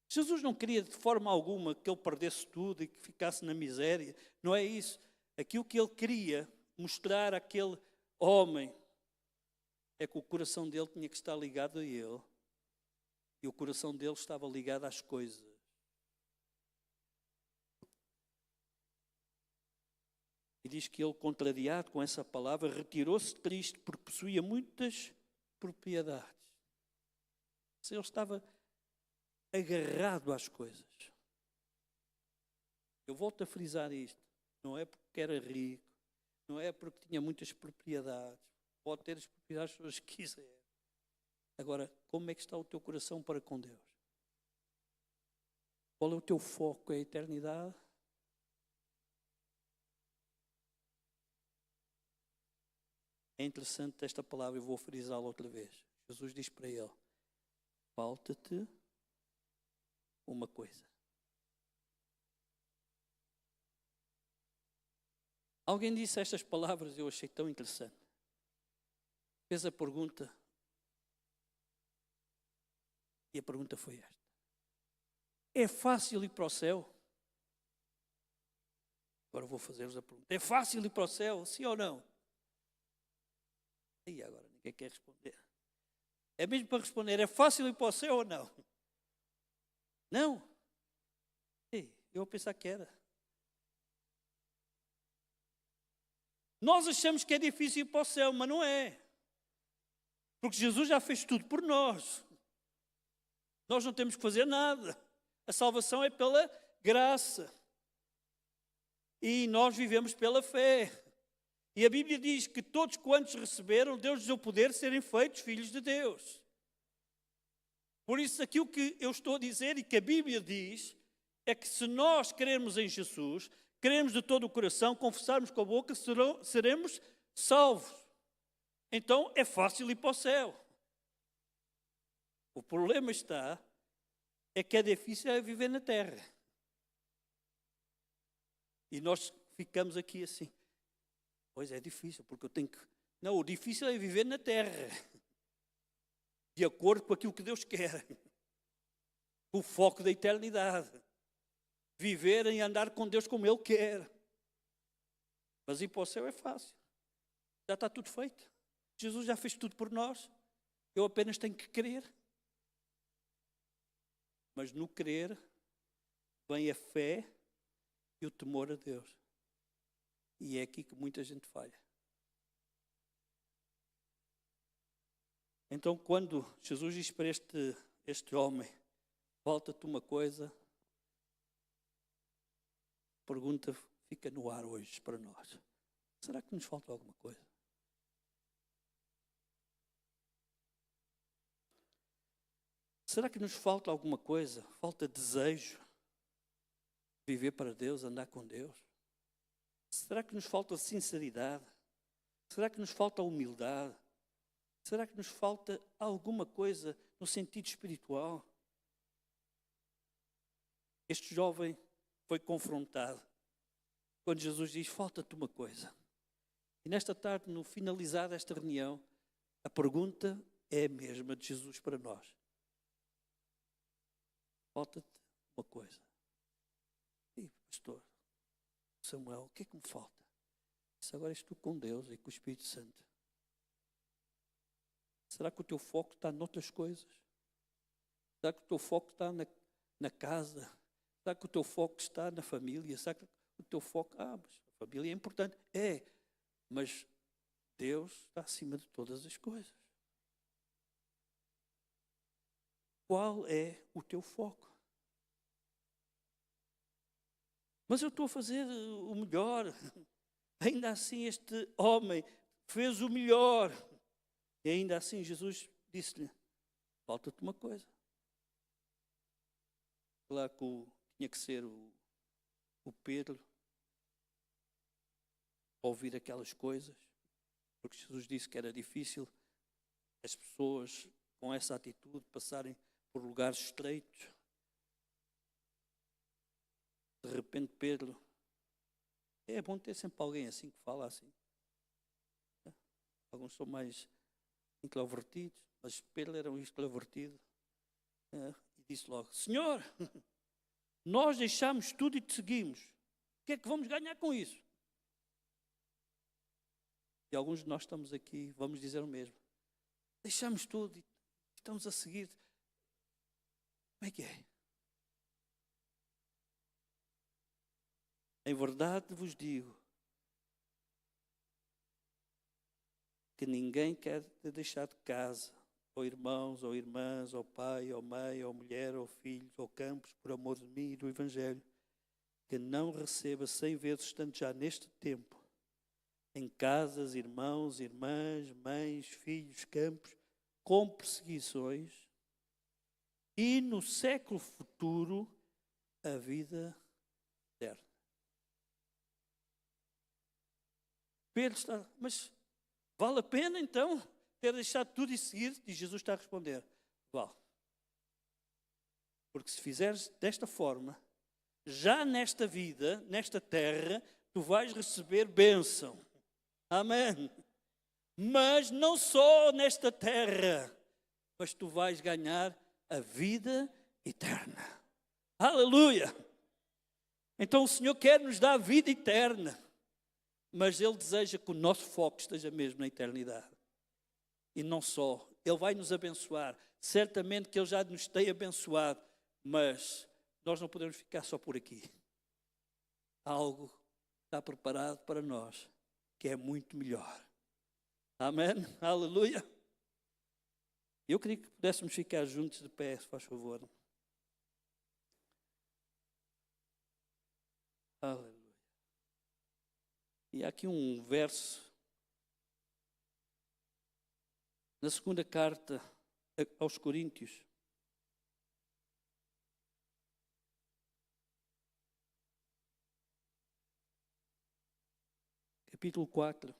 Speaker 1: Jesus não queria de forma alguma que ele perdesse tudo e que ficasse na miséria. Não é isso. Aquilo que ele queria mostrar àquele homem é que o coração dele tinha que estar ligado a ele. E o coração dele estava ligado às coisas. E diz que ele, contrariado com essa palavra, retirou-se triste porque possuía muitas propriedades. Ele estava agarrado às coisas. Eu volto a frisar isto. Não é porque era rico, não é porque tinha muitas propriedades. Pode ter as propriedades que quiser. Agora, como é que está o teu coração para com Deus? Qual é o teu foco? É a eternidade? É interessante esta palavra, eu vou frisá-la outra vez. Jesus diz para ele, falta-te uma coisa. Alguém disse estas palavras e eu achei tão interessante. Fez a pergunta e a pergunta foi esta. É fácil ir para o céu? Agora vou fazer-vos a pergunta. É fácil ir para o céu, sim ou não? E agora ninguém quer responder. É mesmo para responder, é fácil ir para o céu ou não? Não? Ei, eu vou pensar que era. Nós achamos que é difícil ir para o céu, mas não é. Porque Jesus já fez tudo por nós. Nós não temos que fazer nada. A salvação é pela graça. E nós vivemos pela fé. E a Bíblia diz que todos quantos receberam, Deus lhes deu o poder de serem feitos filhos de Deus. Por isso, aquilo que eu estou a dizer e que a Bíblia diz, é que se nós crermos em Jesus, crermos de todo o coração, confessarmos com a boca, seremos salvos. Então, é fácil ir para o céu. O problema está, é que é difícil viver na terra. E nós ficamos aqui assim. Pois é difícil, porque eu tenho que... Não, o difícil é viver na terra. De acordo com aquilo que Deus quer. O foco da eternidade. Viver e andar com Deus como Ele quer. Mas ir para o céu é fácil. Já está tudo feito. Jesus já fez tudo por nós. Eu apenas tenho que crer. Mas no crer vem a fé e o temor a Deus. E é aqui que muita gente falha. Então, quando Jesus diz para este homem, falta-te uma coisa, a pergunta fica no ar hoje para nós. Será que nos falta alguma coisa? Será que nos falta alguma coisa? Falta desejo? Viver para Deus, andar com Deus? Será que nos falta sinceridade? Será que nos falta humildade? Será que nos falta alguma coisa no sentido espiritual? Este jovem foi confrontado quando Jesus diz, falta-te uma coisa. E nesta tarde, no finalizar desta reunião, a pergunta é a mesma de Jesus para nós. Falta-te uma coisa. E pastor Samuel, o que é que me falta? Se agora estou com Deus e com o Espírito Santo. Será que o teu foco está noutras coisas? Será que o teu foco está na casa? Será que o teu foco está na família? Será que o teu foco... mas a família é importante. É, mas Deus está acima de todas as coisas. Qual é o teu foco? Mas eu estou a fazer o melhor. Ainda assim este homem fez o melhor. E ainda assim Jesus disse-lhe, falta-te uma coisa. Claro que tinha que ser o Pedro a ouvir aquelas coisas, porque Jesus disse que era difícil as pessoas com essa atitude passarem por lugares estreitos. De repente Pedro, é bom ter sempre alguém assim que fala assim. Alguns são mais introvertidos, mas Pedro era um extrovertido. E disse logo, Senhor, nós deixamos tudo e te seguimos. O que é que vamos ganhar com isso? E alguns de nós estamos aqui, vamos dizer o mesmo. Deixamos tudo e estamos a seguir. Como é que é? Em verdade vos digo que ninguém quer deixar de casa, ou irmãos, ou irmãs, ou pai, ou mãe, ou mulher, ou filhos, ou campos, por amor de mim e do Evangelho, que não receba 100 vezes, estando já neste tempo, em casas, irmãos, irmãs, mães, filhos, campos, com perseguições, e no século futuro a vida eterna. Pedro está, mas vale a pena então ter deixado tudo e seguir? E Jesus está a responder, vale. Porque se fizeres desta forma, já nesta vida, nesta terra, tu vais receber bênção. Amém. Mas não só nesta terra, mas tu vais ganhar a vida eterna. Aleluia! Então o Senhor quer nos dar a vida eterna, mas Ele deseja que o nosso foco esteja mesmo na eternidade. E não só, Ele vai nos abençoar. Certamente que Ele já nos tem abençoado, mas nós não podemos ficar só por aqui. Algo está preparado para nós, que é muito melhor. Amém? Aleluia! Eu queria que pudéssemos ficar juntos de pé, se faz favor. Aleluia. E há aqui um verso na segunda carta aos Coríntios. Capítulo 4.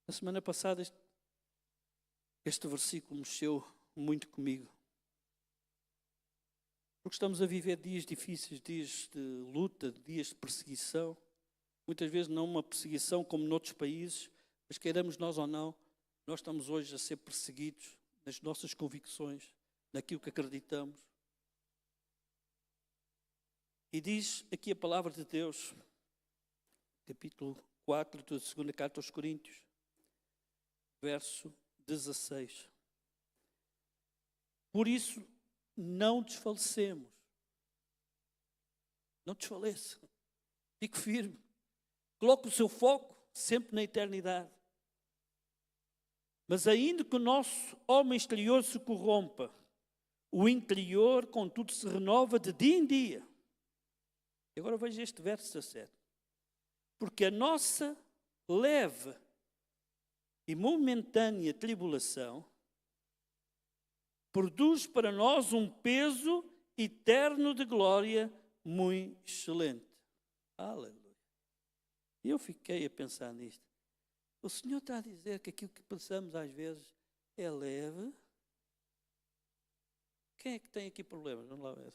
Speaker 1: Na semana passada este versículo mexeu muito comigo. Porque estamos a viver dias difíceis, dias de luta, dias de perseguição. Muitas vezes não uma perseguição como noutros países, mas queiramos nós ou não, nós estamos hoje a ser perseguidos nas nossas convicções, naquilo que acreditamos. E diz aqui a palavra de Deus, capítulo 4 da segunda carta aos Coríntios, verso 16. Por isso, não desfalecemos. Não desfaleça. Fique firme. Coloque o seu foco sempre na eternidade. Mas ainda que o nosso homem exterior se corrompa, o interior, contudo, se renova de dia em dia. E agora veja este verso 17. Porque a nossa leve e momentânea tribulação produz para nós um peso eterno de glória muito excelente. Aleluia. E eu fiquei a pensar nisto. O Senhor está a dizer que aquilo que pensamos às vezes é leve. Quem é que tem aqui problemas? Vamos lá ver.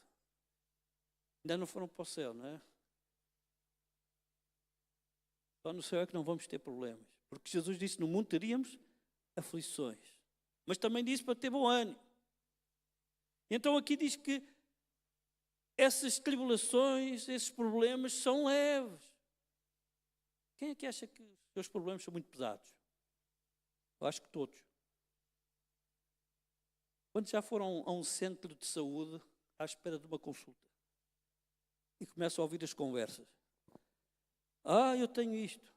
Speaker 1: Ainda não foram para o céu, não é? Só no céu é que não vamos ter problemas. Porque Jesus disse, no mundo teríamos aflições. Mas também disse para ter bom ânimo. Então aqui diz que essas tribulações, esses problemas são leves. Quem é que acha que os seus problemas são muito pesados? Eu acho que todos. Quando já foram a um centro de saúde à espera de uma consulta e começam a ouvir as conversas. Eu tenho isto.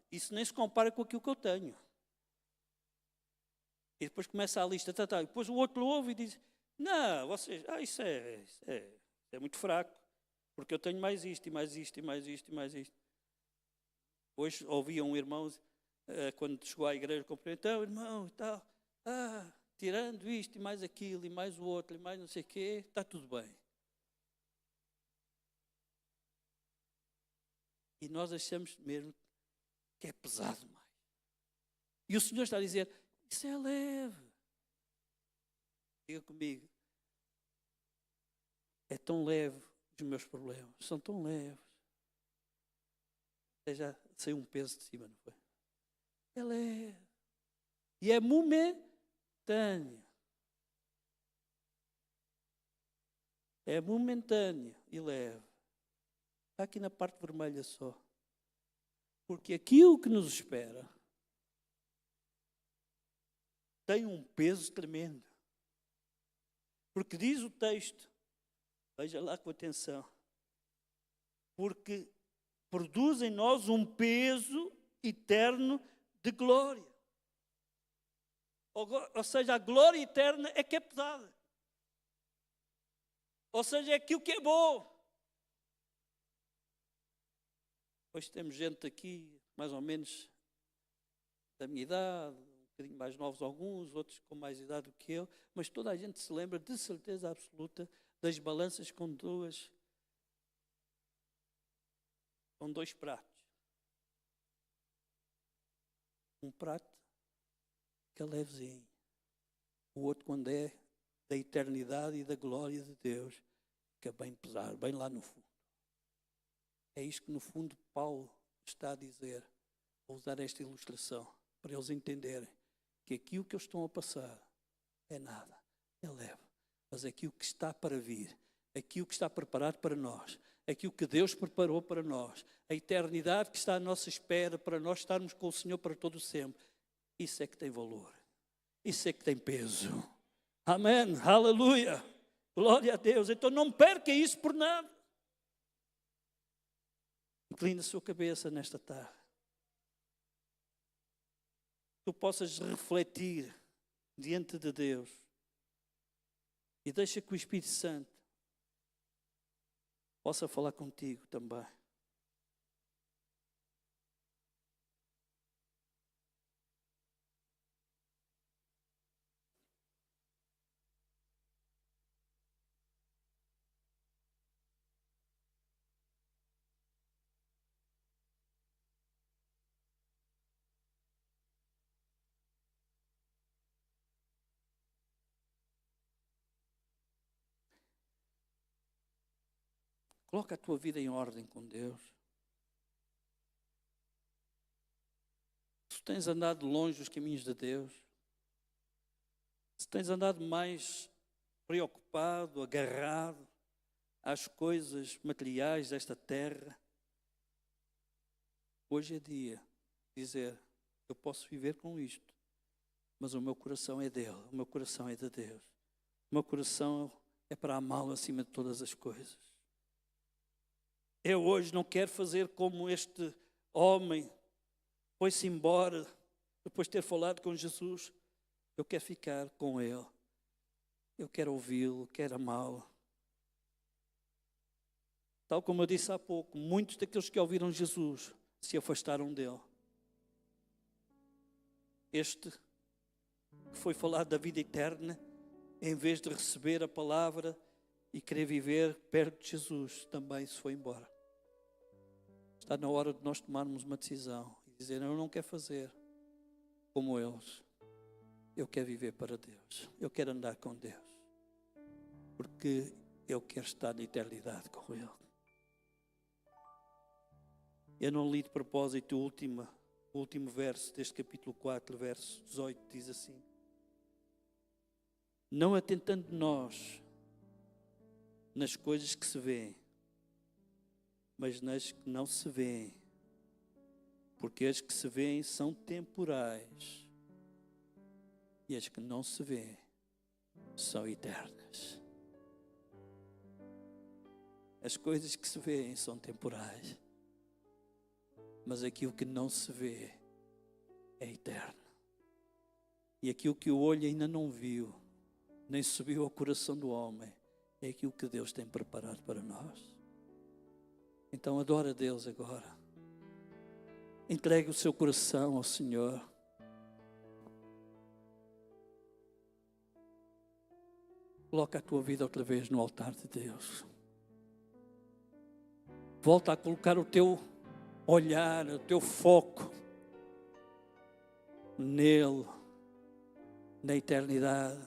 Speaker 1: Isso nem se compara com aquilo que eu tenho. E depois começa a lista. E depois o outro ouve e diz, não, vocês, isso é muito fraco, porque eu tenho mais isto, e mais isto, e mais isto, e mais isto. Hoje ouvia um irmão, quando chegou à igreja, então, irmão, e tal, tirando isto, e mais aquilo, e mais o outro, e mais não sei o quê, está tudo bem. E nós achamos mesmo que é pesado demais. E o Senhor está a dizer, isso é leve. Diga comigo. É tão leve os meus problemas. São tão leves. Já saiu um peso de cima, não foi? É leve. E é momentâneo. É momentâneo e leve. Está aqui na parte vermelha só. Porque aquilo que nos espera tem um peso tremendo. Porque diz o texto, veja lá com atenção, porque produz em nós um peso eterno de glória. Ou seja, a glória eterna é que é pesada. Ou seja, é aquilo que é bom. Hoje temos gente aqui, mais ou menos da minha idade, um bocadinho mais novos alguns, outros com mais idade do que eu, mas toda a gente se lembra de certeza absoluta das balanças com dois pratos. Um prato que é levezinho, o outro quando é da eternidade e da glória de Deus, que é bem pesado, bem lá no fundo. É isto que no fundo Paulo está a dizer, vou usar esta ilustração, para eles entenderem que aquilo que eles estão a passar é nada, é leve, mas aquilo que está para vir, aquilo que está preparado para nós, aquilo que Deus preparou para nós, a eternidade que está à nossa espera para nós estarmos com o Senhor para todo o sempre, isso é que tem valor, isso é que tem peso. Amém, aleluia, glória a Deus. Então não perca isso por nada. Inclina a sua cabeça nesta tarde. Tu possas refletir diante de Deus e deixa que o Espírito Santo possa falar contigo também. Coloca a tua vida em ordem com Deus. Se tens andado longe dos caminhos de Deus, se tens andado mais preocupado, agarrado às coisas materiais desta terra. Hoje é dia de dizer, eu posso viver com isto, mas o meu coração é dele, o meu coração é de Deus. O meu coração é para amá-lo acima de todas as coisas. Eu hoje não quero fazer como este homem foi-se embora depois de ter falado com Jesus. Eu quero ficar com ele. Eu quero ouvi-lo, quero amá-lo. Tal como eu disse há pouco, muitos daqueles que ouviram Jesus se afastaram dele. Este que foi falado da vida eterna, em vez de receber a palavra e querer viver perto de Jesus, também se foi embora. Está na hora de nós tomarmos uma decisão e dizer, eu não quero fazer como eles. Eu quero viver para Deus. Eu quero andar com Deus. Porque eu quero estar na eternidade com Ele. Eu não li de propósito o último verso deste capítulo 4, verso 18, diz assim: não atentando nós nas coisas que se vêem, mas nas que não se vêem, porque as que se vêem são temporais e as que não se vêem são eternas. As coisas que se vêem são temporais, mas aquilo que não se vê é eterno. E aquilo que o olho ainda não viu, nem subiu ao coração do homem, é aquilo que Deus tem preparado para nós. Então adora a Deus agora. Entregue o seu coração ao Senhor. Coloca a tua vida outra vez no altar de Deus. Volta a colocar o teu olhar, o teu foco nele, na eternidade.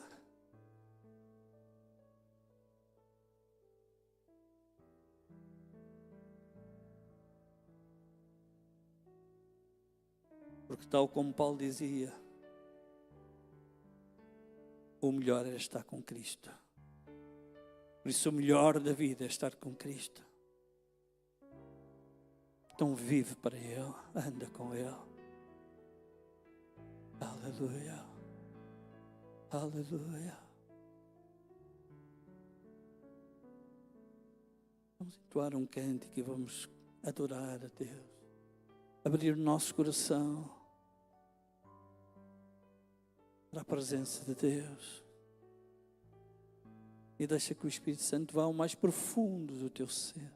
Speaker 1: Porque tal como Paulo dizia, o melhor é estar com Cristo. Por isso o melhor da vida é estar com Cristo. Então vive para Ele, anda com Ele. Aleluia, aleluia. Vamos entoar um cântico e vamos adorar a Deus. Abrir o nosso coração para a presença de Deus. E deixa que o Espírito Santo vá ao mais profundo do teu ser.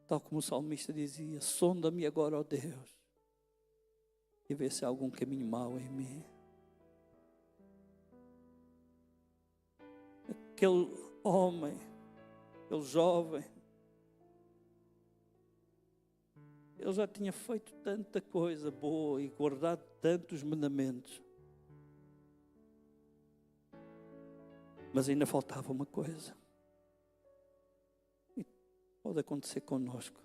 Speaker 1: Tal como o salmista dizia, sonda-me agora, ó Deus, e vê se há algum caminho mau em mim. Aquele homem, aquele jovem, ele já tinha feito tanta coisa boa e guardado tantos mandamentos. Mas ainda faltava uma coisa. E pode acontecer connosco.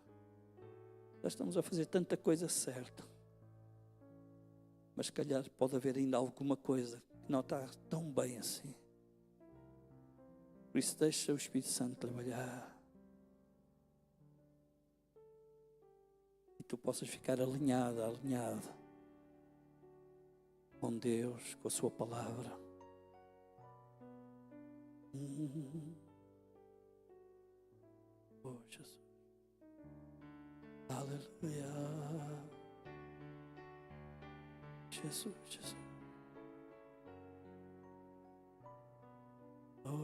Speaker 1: Já estamos a fazer tanta coisa certa. Mas se calhar pode haver ainda alguma coisa que não está tão bem assim. Por isso deixa o Espírito Santo trabalhar. E tu possas ficar alinhado com Deus, com a sua palavra. Oh, Jesus. Aleluia. Jesus, Jesus. Oh.